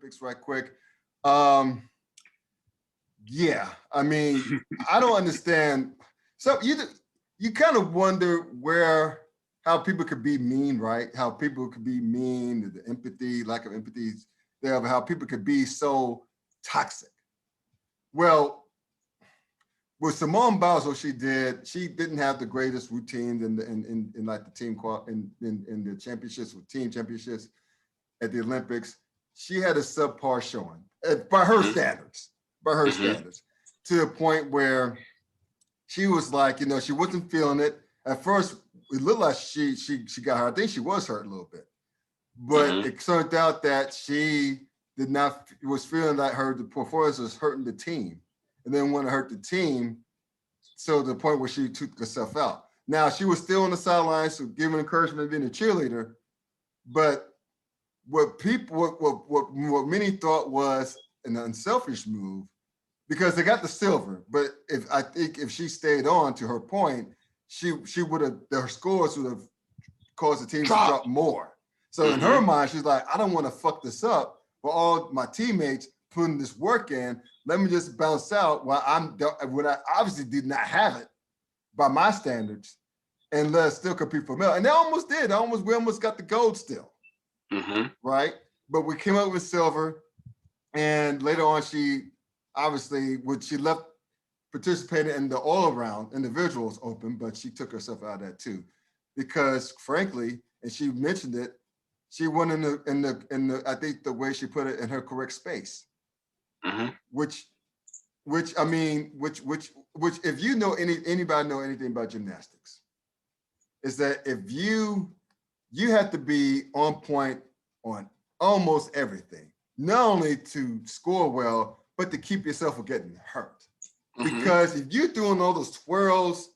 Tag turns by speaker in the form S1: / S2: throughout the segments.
S1: Olympics right quick. Um, yeah, I mean, I don't understand. So you kind of wonder how people could be mean, right? How people could be mean, the empathy, lack of empathy there, how people could be so toxic. Well, with Simone Biles, what she didn't have the greatest routines in like the team in the championships with team championships at the Olympics. She had a subpar showing by her standards, to the point where she was like, she wasn't feeling it. At first, it looked like she got hurt. I think she was hurt a little bit, but it turned out that she was feeling like the performance was hurting the team. And then when it hurt the team, so to the point where she took herself out. Now, she was still on the sidelines, so giving encouragement, being a cheerleader, but what many thought was an unselfish move, because they got the silver. But if she stayed on, to her point, she would have, her scores would have caused the team to drop more. So in her mind, she's like, I don't want to fuck this up for all my teammates putting this work in. Let me just bounce out when I obviously did not have it by my standards, and let us still compete for medal. And they almost did. We almost got the gold still. Right? But we came up with silver, and later on she left participating in the all-around individuals open, but she took herself out of that too, because frankly, and she mentioned it, she went in the I think the way she put it, in her correct space, which if you know anybody know anything about gymnastics, is that if you have to be on point on almost everything, not only to score well, but to keep yourself from getting hurt. Because if you're doing all those twirls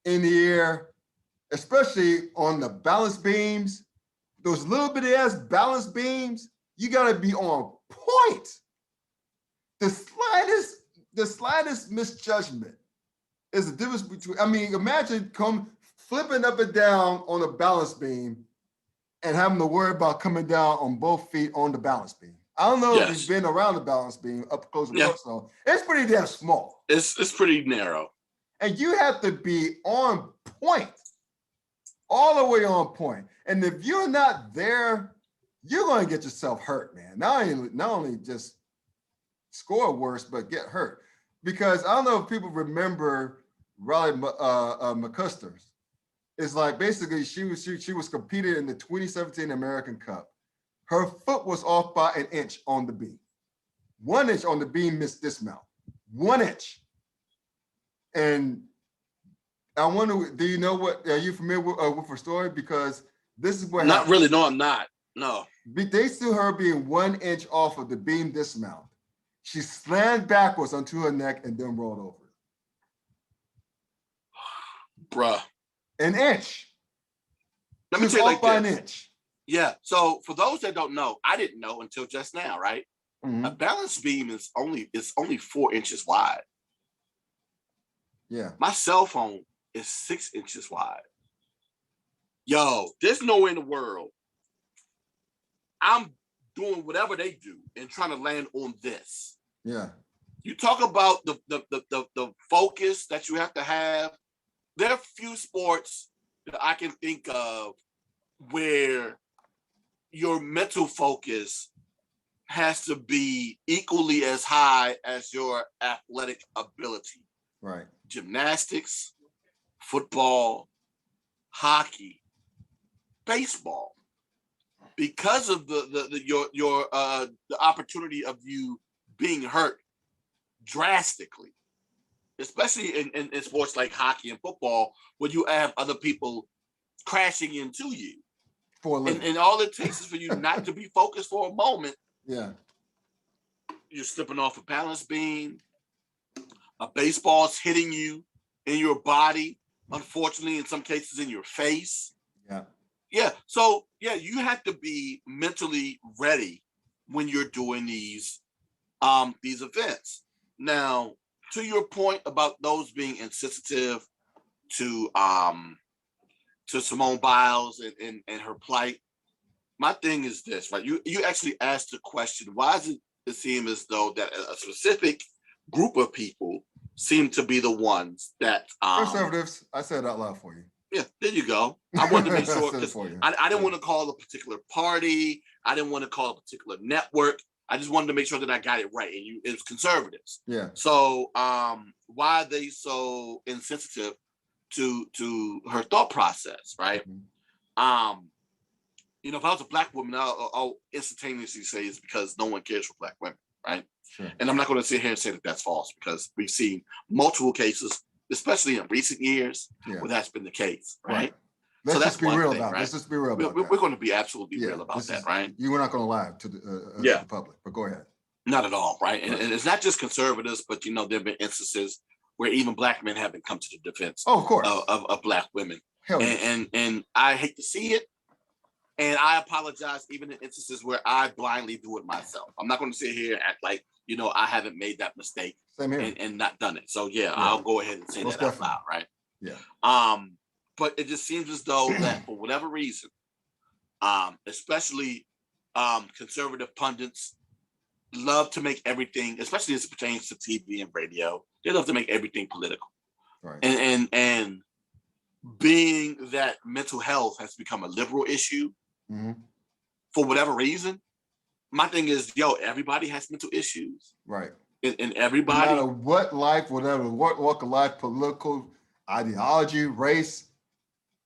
S1: in the air, especially on the balance beams, those little bitty ass balance beams, you gotta be on point. The slightest misjudgment is the difference between, imagine flipping up and down on a balance beam and having to worry about coming down on both feet on the balance beam. I don't know if you've been around the balance beam up close and personal. It's pretty damn small.
S2: It's pretty narrow.
S1: And you have to be on point, all the way on point. And if you're not there, you're going to get yourself hurt, man. Not only just score worse, but get hurt. Because I don't know if people remember Riley McCusker. It's like basically she was competing in the 2017 American Cup. Her foot was off by an inch on the beam. 1 inch on the beam missed dismount. 1 inch. And I wonder, do you know are you familiar with her story? Because this is what
S2: happened. Not really, no, I'm not. No.
S1: They see her being 1 inch off of the beam dismount. She slammed backwards onto her neck and then rolled over.
S2: Bruh.
S1: An inch.
S2: Let me tell you like
S1: by
S2: this.
S1: An inch.
S2: Yeah. So for those that don't know, I didn't know until just now, right? A balance beam is only 4 inches wide.
S1: Yeah.
S2: My cell phone is 6 inches wide. Yo, there's nowhere in the world I'm doing whatever they do and trying to land on this.
S1: Yeah.
S2: You talk about the focus that you have to have. There are few sports that I can think of where your mental focus has to be equally as high as your athletic ability.
S1: Right.
S2: Gymnastics, football, hockey, baseball. Because of the opportunity of you being hurt drastically, especially in sports like hockey and football, where you have other people crashing into you. And all it takes is for you not to be focused for a moment.
S1: Yeah.
S2: You're slipping off a balance beam. A baseball's hitting you in your body, unfortunately, in some cases in your face.
S1: Yeah.
S2: Yeah. So, yeah, you have to be mentally ready when you're doing these events. Now, to your point about those being insensitive to Simone Biles and her plight, my thing is this, right? You actually asked the question, why does it seem as though that a specific group of people seem to be the ones that
S1: Conservatives. I said it out loud for you.
S2: Yeah, there you go. I wanted to make sure because I didn't want to call a particular party. I didn't want to call a particular network. I just wanted to make sure that I got it right. And it was conservatives.
S1: Yeah.
S2: So why are they so insensitive to her thought process, right? Mm-hmm. If I was a black woman, I'll instantaneously say it's because no one cares for black women, right? Sure. And I'm not going to sit here and say that that's false because we've seen multiple cases, especially in recent years, where that's been the case, right?
S1: Let's just be real about it. Let's just be real about that.
S2: We're going to be absolutely real about that, right?
S1: You were not going to lie to the public, but go ahead.
S2: Not at all, right? And it's not just conservatives, but there have been instances where even black men have been come to the defense
S1: of course.
S2: Of black women. And I hate to see it. And I apologize even in instances where I blindly do it myself. I'm not going to sit here and act like, I haven't made that mistake and not done it. So I'll go ahead and say that out loud, right?
S1: Yeah.
S2: But it just seems as though that for whatever reason, especially conservative pundits love to make everything, especially as it pertains to TV and radio, they love to make everything political. Right. And being that mental health has become a liberal issue, for whatever reason, my thing is, everybody has mental issues.
S1: Right.
S2: And everybody.
S1: No matter what life, whatever, what walk of life, political ideology, race,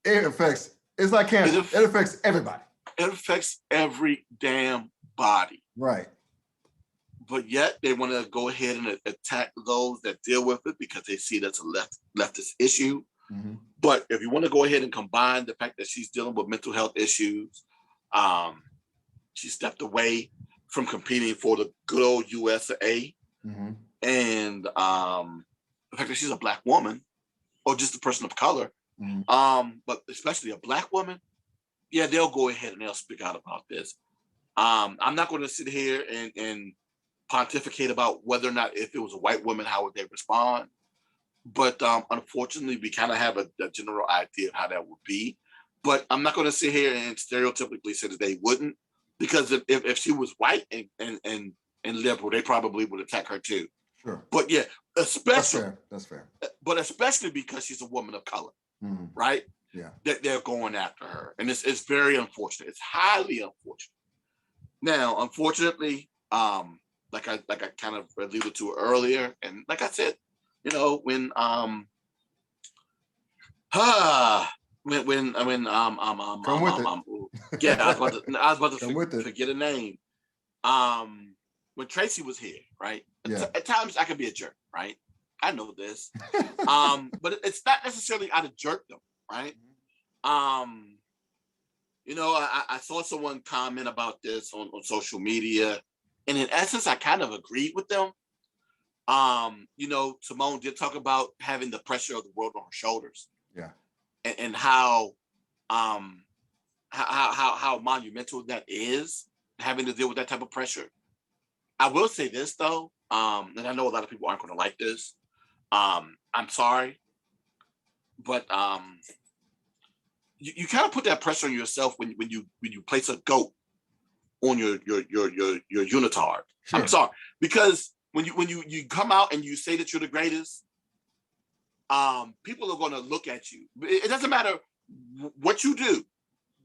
S1: it's like cancer. It affects everybody.
S2: It affects every damn body.
S1: Right.
S2: But yet they want to go ahead and attack those that deal with it because they see that's a leftist issue. Mm-hmm. But if you want to go ahead and combine the fact that she's dealing with mental health issues, she stepped away from competing for the good old USA, and the fact that she's a black woman or just a person of color, but especially a black woman, they'll go ahead and they'll speak out about this. I'm not going to sit here and pontificate about whether or not if it was a white woman, how would they respond? But unfortunately, we kind of have a general idea of how that would be. But I'm not going to sit here and stereotypically say that they wouldn't, because if she was white and liberal, they probably would attack her too.
S1: Sure.
S2: But especially
S1: that's fair.
S2: But especially because she's a woman of color, right?
S1: Yeah.
S2: That they're going after her, and it's very unfortunate. It's highly unfortunate. Now, unfortunately, like I kind of alluded to earlier, and like I said, when come
S1: with it.
S2: Yeah, I was about to forget a name. When Tracy was here, right?
S1: Yeah.
S2: At times I can be a jerk, right? I know this. But it's not necessarily out of jerkdom, right? I saw someone comment about this on social media, and in essence, I kind of agreed with them. Simone did talk about having the pressure of the world on her shoulders.
S1: Yeah.
S2: And how monumental that is, having to deal with that type of pressure. I will say this though, and I know a lot of people aren't going to like this. I'm sorry, but you kind of put that pressure on yourself when you place a goat on your unitard. Sure. I'm sorry, because when you come out and you say that you're the greatest, people are going to look at you. It doesn't matter what you do.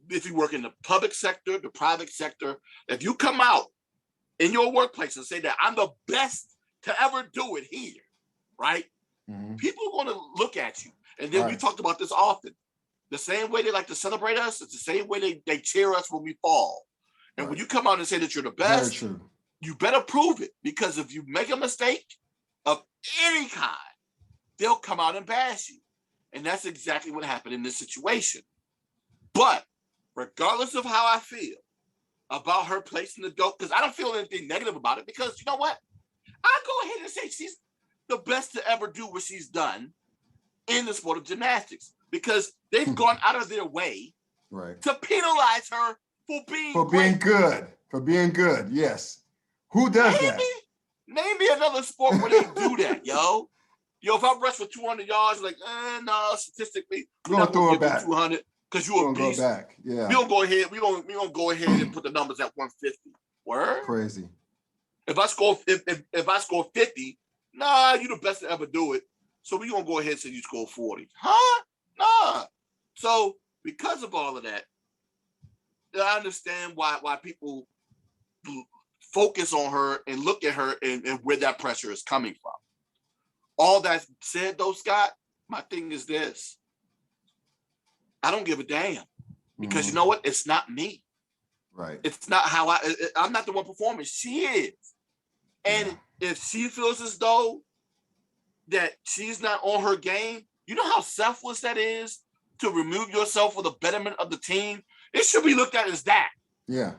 S2: If you work in the public sector, the private sector, if you come out in your workplace and say that I'm the best to ever do it here, right? Mm-hmm. People are going to look at you. And then we talked about this often. The same way they like to celebrate us, it's the same way they cheer us when we fall. And when you come out and say that you're the best, you better prove it. Because if you make a mistake of any kind, they'll come out and bash you. And that's exactly what happened in this situation. But regardless of how I feel about her placing the goat, because I don't feel anything negative about it, because you know what? I go ahead and say she's the best to ever do what she's done in the sport of gymnastics, because they've gone out of their way to penalize her for being
S1: good. For being good, yes. Who does that?
S2: Name me another sport where they do that, yo. Yo, if I rush for 200 yards, like, no, statistically,
S1: we're going to throw it back.
S2: 200. because you a
S1: We're gonna
S2: beast.
S1: go back. Yeah.
S2: We don't go ahead. We don't go ahead and put the numbers at 150. Word.
S1: Crazy.
S2: If I score 50, nah, you the best to ever do it. So we gonna go ahead and say you score 40. Huh? Nah. So because of all of that, I understand why people focus on her and look at her and where that pressure is coming from. All that said, though, Scott, my thing is this. I don't give a damn because you know what? It's not me.
S1: Right.
S2: It's not how I'm not the one performing. She is. And if she feels as though that she's not on her game, you know how selfless that is to remove yourself for the betterment of the team? It should be looked at as that.
S1: Yeah.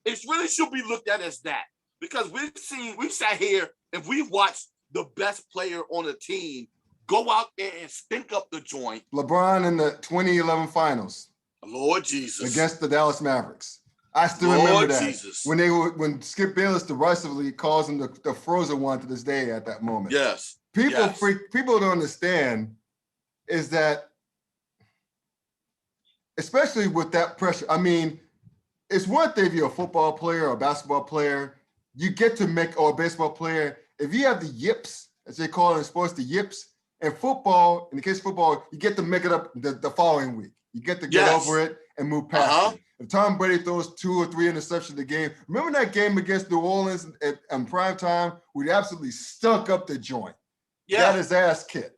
S2: It really should be looked at as that. Because we've sat here and we've watched the best player on the team go out there and stink up the joint.
S1: LeBron in the 2011 finals.
S2: Lord Jesus.
S1: Against the Dallas Mavericks. I still remember that. Jesus. When Skip Bayless derisively calls him the frozen one to this day at that moment.
S2: Yes.
S1: People don't understand is that, especially with that pressure, I mean, it's one thing if you're a football player or a basketball player, you get to make, or a baseball player, if you have the yips, as they call it in sports, the yips, and football, in the case of football, you get to make it up the following week. You get to get over it and move past it. If Tom Brady throws 2 or 3 interceptions a game, remember that game against New Orleans in prime time? We absolutely stunk up the joint. Yeah. Got his ass kicked.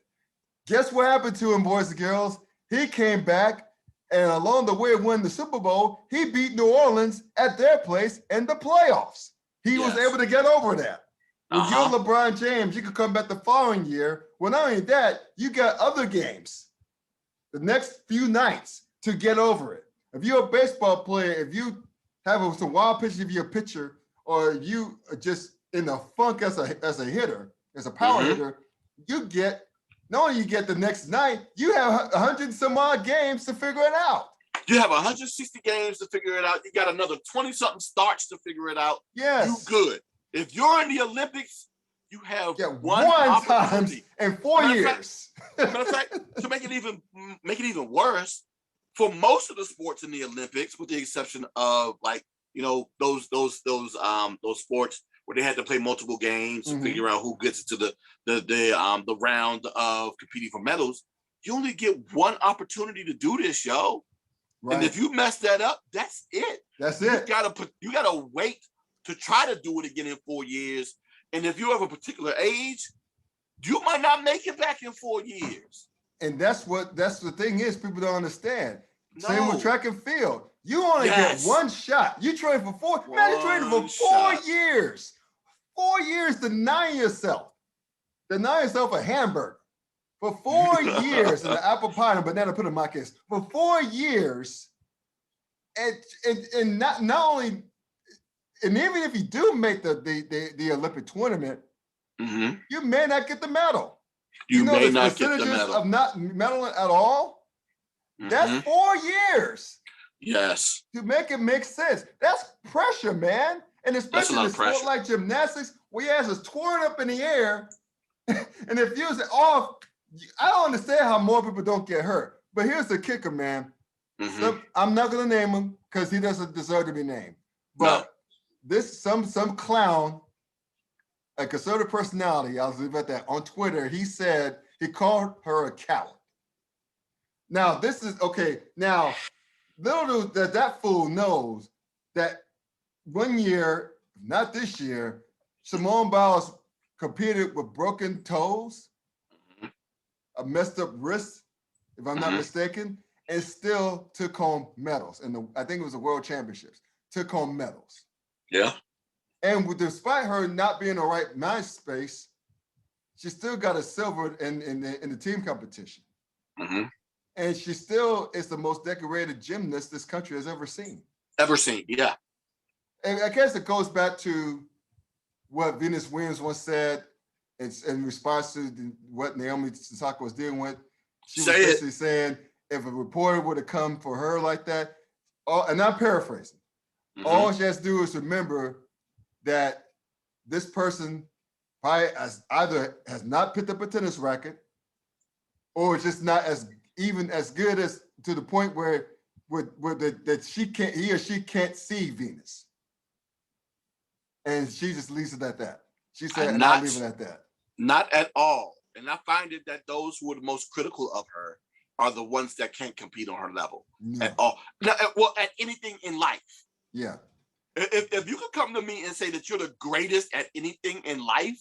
S1: Guess what happened to him, boys and girls? He came back, and along the way, won the Super Bowl. He beat New Orleans at their place in the playoffs. He was able to get over that. With you're LeBron James, you could come back the following year. Well, not only that, you got other games the next few nights to get over it. If you're a baseball player, if you have some wild pitches, if you're a pitcher, or you are just in the funk as a hitter, as a power hitter, you get, not only you get the next night, you have 100 some odd games to figure it out.
S2: You have 160 games to figure it out. You got another 20-something starts to figure it out.
S1: Yes.
S2: You good. If you're in the Olympics, you have one
S1: time in 4 years.
S2: Matter of fact, to make it even worse, for most of the sports in the Olympics, with the exception of like, you know, those sports where they had to play multiple games to figure out who gets into the round of competing for medals, you only get one opportunity to do this, yo. Right. And if you mess that up, that's it.
S1: That's it.
S2: You gotta wait to try to do it again in 4 years. And if you have a particular age, you might not make it back in 4 years.
S1: And that's the thing is, people don't understand. No. Same with track and field. You only get one shot. You train for 4. Man, you trained for 4 years. 4 years denying yourself a hamburger. For 4 years in the apple pie and banana pudding in my case. For 4 years, and not only, and even if you do make the Olympic tournament, you may not get the medal.
S2: You know, may not get the medal.
S1: Of not medaling at all. That's 4 years.
S2: Yes.
S1: To make it make sense. That's pressure, man. And especially in a sport like gymnastics, where your ass is torn up in the air. And if you're off, I don't understand how more people don't get hurt. But here's the kicker, man. I'm not going to name him because he doesn't deserve to be named. But this some clown, a conservative personality, I'll leave it at that, on Twitter, he said he called her a coward. Now, this is, okay, now, little that fool knows that one year, not this year, Simone Biles competed with broken toes, a messed up wrist, if I'm not mistaken, and still took home medals. And I think it was the World Championships, took home medals.
S2: Yeah.
S1: And despite her not being in the right mind space, she still got a silver in the team competition. And she still is the most decorated gymnast this country has ever seen.
S2: Yeah.
S1: And I guess it goes back to what Venus Williams once said. It's in response to what Naomi Osaka was dealing with. She was basically saying, if a reporter would have come for her like that, and I'm paraphrasing, all she has to do is remember that this person probably either has not picked up a tennis racket or just not as even as good as to the point where that he or she can't see Venus, and she just leaves it at that. She said, and I'll leave it at that.
S2: Not at all. And I find it that those who are the most critical of her are the ones that can't compete on her level at all. Now, well, at anything in life.
S1: Yeah.
S2: If you could come to me and say that you're the greatest at anything in life,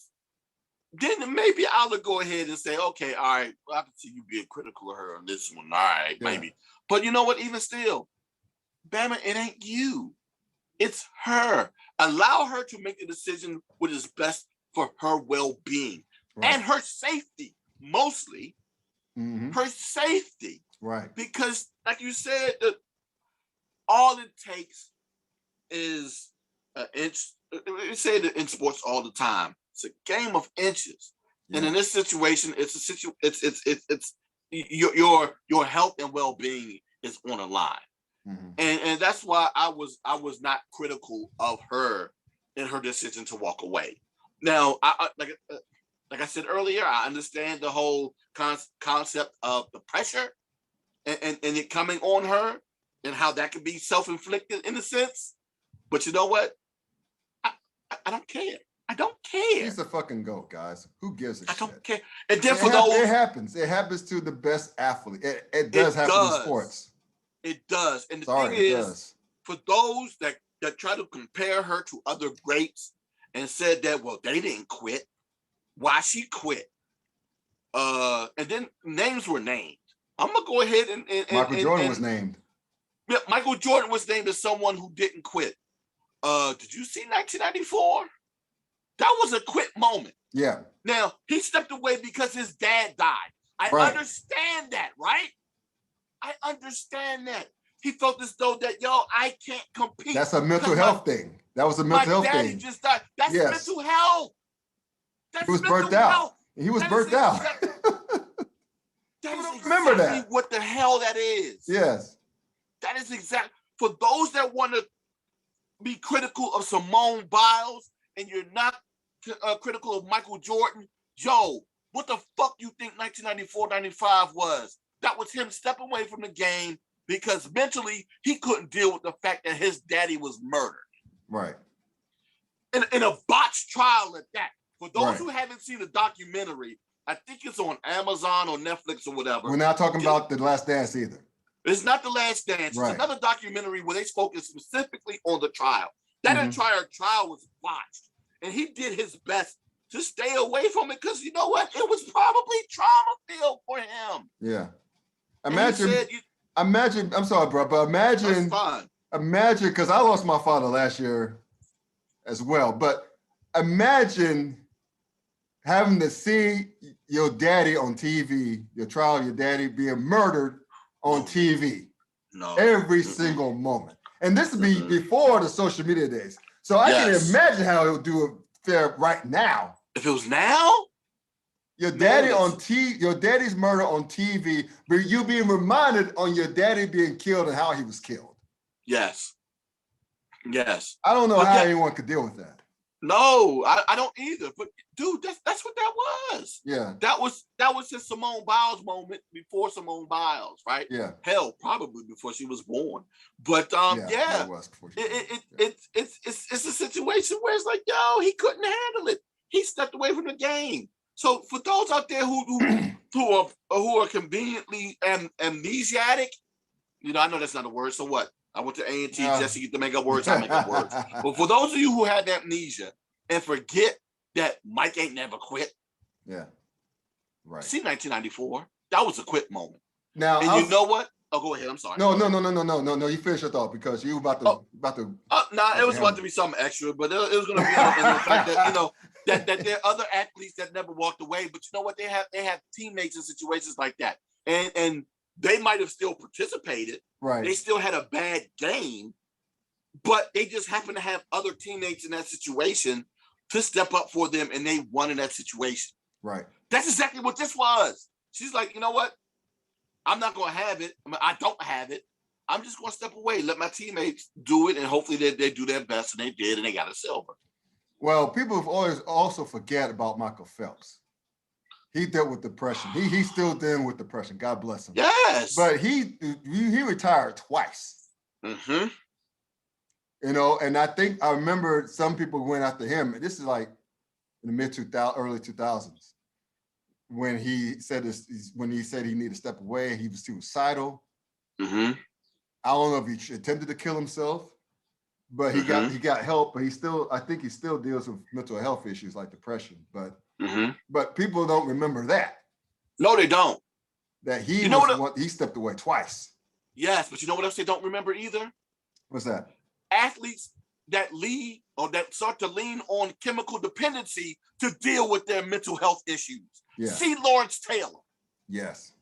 S2: then maybe I'll go ahead and say, okay, all right, well, I can see you being critical of her on this one. All right, maybe. But you know what? Even still, Bama, it ain't you. It's her. Allow her to make the decision what is best for her well-being and her safety, mostly her safety.
S1: Right.
S2: Because, like you said, all it takes is an inch. We say it in sports all the time. It's a game of inches, and in this situation, it's your health and well-being is on the line, and that's why I was not critical of her in her decision to walk away. Now, like I said earlier, I understand the whole concept of the pressure and it coming on her and how that could be self-inflicted in a sense. But you know what? I don't care. I don't care.
S1: He's a fucking GOAT, guys. Who gives a shit?
S2: I don't care. And then for those,
S1: it happens. It happens to the best athlete. It does happen in sports.
S2: It does. And the thing is, for those that try to compare her to other greats and said that, well, they didn't quit. Why she quit? And then names were named. I'm gonna go ahead and
S1: Michael Jordan was named.
S2: Yeah, Michael Jordan was named as someone who didn't quit. Did you see 1994? That was a quit moment.
S1: Yeah.
S2: Now, he stepped away because his dad died. I understand that, right? I understand that. He felt as though that, I can't compete.
S1: That's a mental health thing. That was a mental health thing.
S2: My daddy just died. That's mental health.
S1: He was burnt out. He was burnt out.
S2: That is exactly what the hell that is.
S1: Yes.
S2: That is exactly. For those that want to be critical of Simone Biles and you're not critical of Michael Jordan, what the fuck you think 1994-95 was? That was him stepping away from the game because mentally he couldn't deal with the fact that his daddy was murdered.
S1: Right.
S2: In a botched trial at that. For those who haven't seen the documentary, I think it's on Amazon or Netflix or whatever.
S1: We're not talking about The Last Dance either.
S2: It's not The Last Dance. It's another documentary where they focus specifically on the trial. That entire trial was botched. And he did his best to stay away from it because you know what? It was probably trauma-filled for him.
S1: Yeah. Imagine, I'm sorry, bro, but imagine, because I lost my father last year as well, but imagine having to see your daddy on TV, your trial, your daddy being murdered on TV every single moment. And this would be before the social media days. So I can imagine how it would do it fair right now.
S2: If it was now?
S1: Your daddy your daddy's murder on TV, but you being reminded on your daddy being killed and how he was killed.
S2: Yes. Yes.
S1: I don't know how anyone could deal with that.
S2: No, I don't either. But dude, that's what that was.
S1: Yeah.
S2: That was his Simone Biles moment before Simone Biles, right?
S1: Yeah.
S2: Hell, probably before she was born. But
S1: it was before she
S2: it's a situation where it's like, he couldn't handle it. He stepped away from the game. So for those out there who are conveniently amnesiac, I know that's not a word. So what? I went to A&T just to get to make up words. I make up words. But for those of you who had amnesia and forget that Mike ain't never quit.
S1: Yeah. Right.
S2: See 1994. That was a quit moment.
S1: Now,
S2: and you know what? Oh, go ahead. I'm sorry.
S1: No. You finish your thought because you about to.
S2: It was about to be something extra, but it was going to be in the fact that that there are other athletes that never walked away, but you know what? They have teammates in situations like that, and they might have still participated.
S1: Right.
S2: They still had a bad game, but they just happen to have other teammates in that situation to step up for them, and they won in that situation.
S1: Right.
S2: That's exactly what this was. She's like, you know what? I'm not going to have it. I don't have it. I'm just going to step away, let my teammates do it, and hopefully they do their best, and they did, and they got a silver.
S1: Well, people have always also forget about Michael Phelps. He dealt with depression. He's still dealing with depression. God bless him.
S2: Yes.
S1: But he retired twice.
S2: Mm-hmm.
S1: You know, and I remember some people went after him. And this is like in the early 2000s, when he said he needed to step away. He was suicidal.
S2: Mm-hmm.
S1: I don't know if he attempted to kill himself, but he got help. But I think he still deals with mental health issues like depression. But people don't remember that.
S2: No, they don't.
S1: That he he stepped away twice.
S2: Yes, but you know what else they don't remember either?
S1: What's that?
S2: Athletes that lead or that start to lean on chemical dependency to deal with their mental health issues. Yeah. See Lawrence Taylor.
S1: Yes.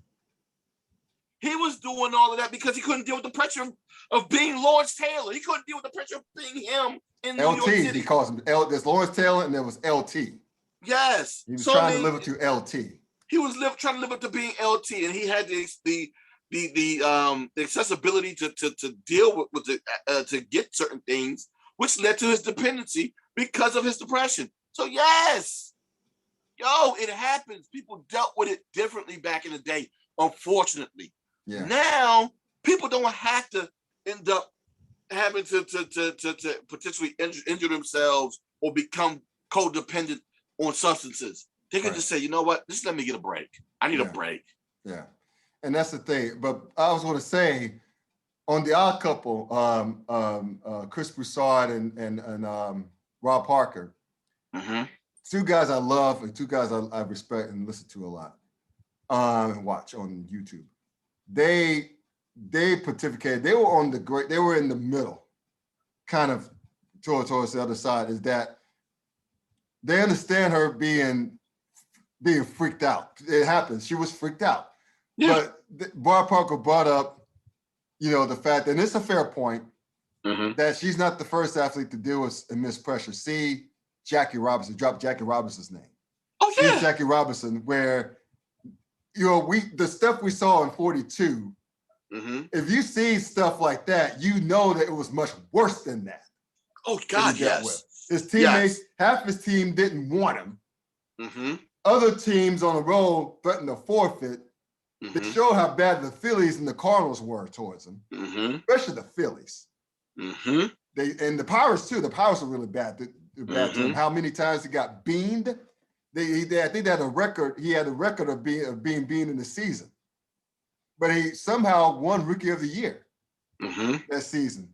S2: He was doing all of that because he couldn't deal with the pressure of being Lawrence Taylor. He couldn't deal with the pressure of being him in New York City.
S1: He calls him There's Lawrence Taylor and there was LT.
S2: Yes.
S1: He was trying to live up to LT.
S2: He was trying to live up to being LT, and he had the accessibility to deal with to get certain things, which led to his dependency because of his depression. So yes, it happens. People dealt with it differently back in the day, unfortunately. Yeah. Now people don't have to end up having to potentially injure themselves or become codependent on substances. They can just say, you know what, just let me get a break. I need a break.
S1: Yeah. And that's the thing. But I was going to say, on The Odd Couple, Chris Broussard and Rob Parker, two guys I love and two guys I respect and listen to a lot and watch on YouTube. They pontificated. They were in the middle, kind of towards the other side. Is that they understand her being freaked out. It happens. She was freaked out. Yeah. But Rob Parker brought up, the fact, and it's a fair point, that she's not the first athlete to deal with immense pressure. See Jackie Robinson, drop Jackie Robinson's name.
S2: Oh, yeah.
S1: See Jackie Robinson, where, the stuff we saw in 42, if you see stuff like that, you know that it was much worse than that.
S2: Oh, God, yes.
S1: His teammates, half his team didn't want him. Other teams on the road threatened to forfeit. They show how bad the Phillies and the Cardinals were towards him, especially the Phillies. And the Pirates too. The Pirates were really bad. To him. How many times he got beamed? I think they had a record. He had a record of being beamed in the season, but he somehow won Rookie of the Year that season.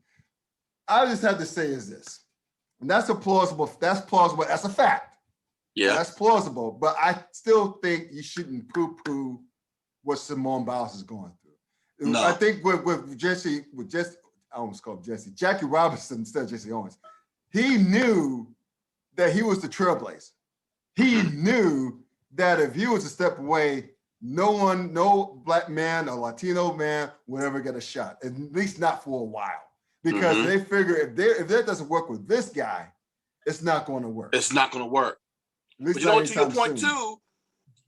S1: I just have to say is this, and that's plausible. That's a fact. Yeah, that's plausible. But I still think you shouldn't poo-poo what Simone Biles is going through. No. I think with Jesse, I almost called him Jesse, Jackie Robinson instead of Jesse Owens, he knew that he was the trailblazer. He knew that if he was a step away, no black man or Latino man would ever get a shot, at least not for a while. Because they figure if that doesn't work with this guy, it's not going to work.
S2: It's not going to work. But to your point too,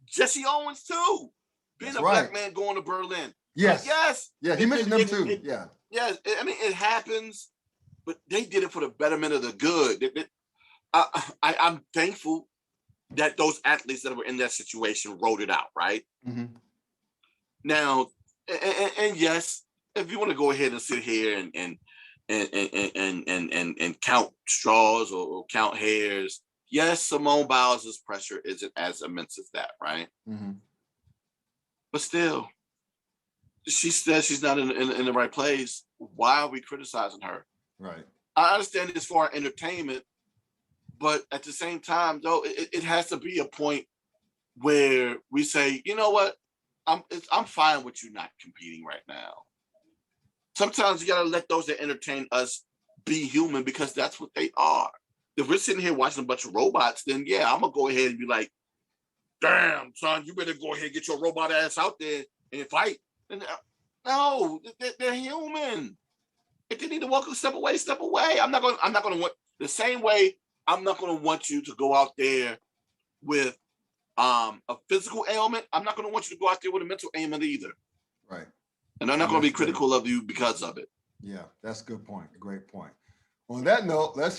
S2: Jesse Owens too. Being a black man going to Berlin.
S1: Yes.
S2: Yes.
S1: Yeah, he mentioned them too.
S2: Yeah. Yes. I mean, it happens, but they did it for the betterment of the good. I'm thankful that those athletes that were in that situation wrote it out, right? Now, and yes, if you want to go ahead and sit here and count straws or count hairs, yes, Simone Biles' pressure isn't as immense as that, right? But still, she says she's not in the right place. Why are we criticizing her?
S1: Right. I
S2: understand it's for our entertainment, but at the same time, though, it has to be a point where we say, you know what, I'm fine with you not competing right now. Sometimes you gotta let those that entertain us be human, because that's what they are. If we're sitting here watching a bunch of robots, then yeah, I'm gonna go ahead and be like, damn, son, you better go ahead and get your robot ass out there and fight. No, they're human. If they need to walk a step away, step away. I'm not gonna want the same way. I'm not gonna want you to go out there with a physical ailment. I'm not gonna want you to go out there with a mental ailment either.
S1: Right.
S2: And I'm not gonna be critical of you because of it.
S1: Yeah, that's a good point. A great point. On that note, let's